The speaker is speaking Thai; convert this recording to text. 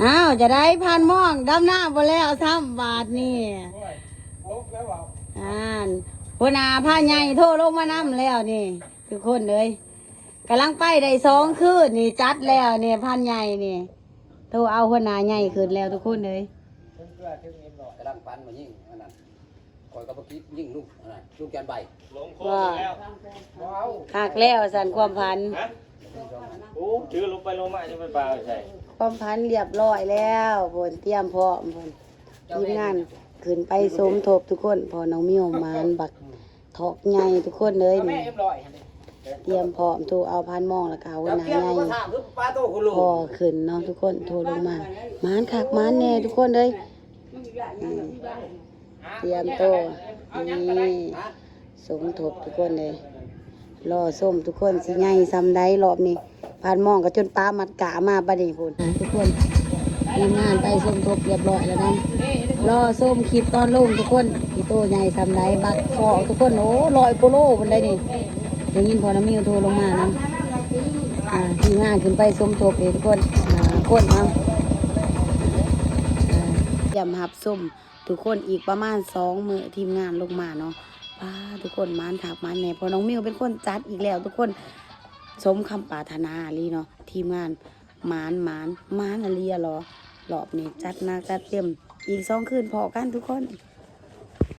อ้าวจะได้พันม่องดำหน้าบ่แล้ว3 บาทนี่หัวหน้าผ้าใหญ่โทรลงมาน้ำแล้วนี่ทุกคนเลยกำลังไปได้2 คืนนี่จัดแล้วนี่พันใหญ่นี่โทรเอาหัวหน้าใหญ่ขึ้นแล้วทุกคนเลยกำลังฟันมายิ่งอันนั้นคอยกับพวกกี้ยิ่งลูกอันนั้นลูกแกนใบว่าหักแล้วสันความพันโอ้ชื่อลงไปลงมาจะเป็นปลาใช่ความพันเรียบร้อยแล้วผลเตรียมพร้อมผลทีมงานขึ้นไปสมทบทุกคนพอน้องมิวมานบักทอกใหญ่ทุกคนเลยนี่เตรียมพร้อมถูกเอาพันมองแล้วก็วันไหนใหญ่พอขึ้นเนาะทุกคนโทรลงมามานคักมานแน่ทุกคนเลยเตรียมโตนี่สมทบทุกคนเลยรอส้มทุกคนสิใหญ่ซ้ำได้รอบนี้พันมองก็จนป้ามัดกะมาบัดนี้พุ่นทุกคนทีมงานไปสมทบเรียบร้อยแล้วนะรอส้มคลิปตอนลงทุกคนที่โตใหญ่ซ้ำได้บักคอทุกคนโอ้100 กิโลบนได้นี่อย่างนี้พอน้ำมิวโทรลงมานะทีมงานขึ้นไปสมทบเองทุกคนคนเอาเตรียมหับส้มทุกคนอีกประมาณ2 มื้อทีมงานลงมาเนาะทุกคนมานถักมันแน่พอน้องมิวเป็นคนจัดอีกแล้วทุกคนสมคำปรารถนาลีเนาะทีมงานมานอะไรหรอรอบนี้จัดหนักจัดเต็มอีก2 คืนพอกันทุกคน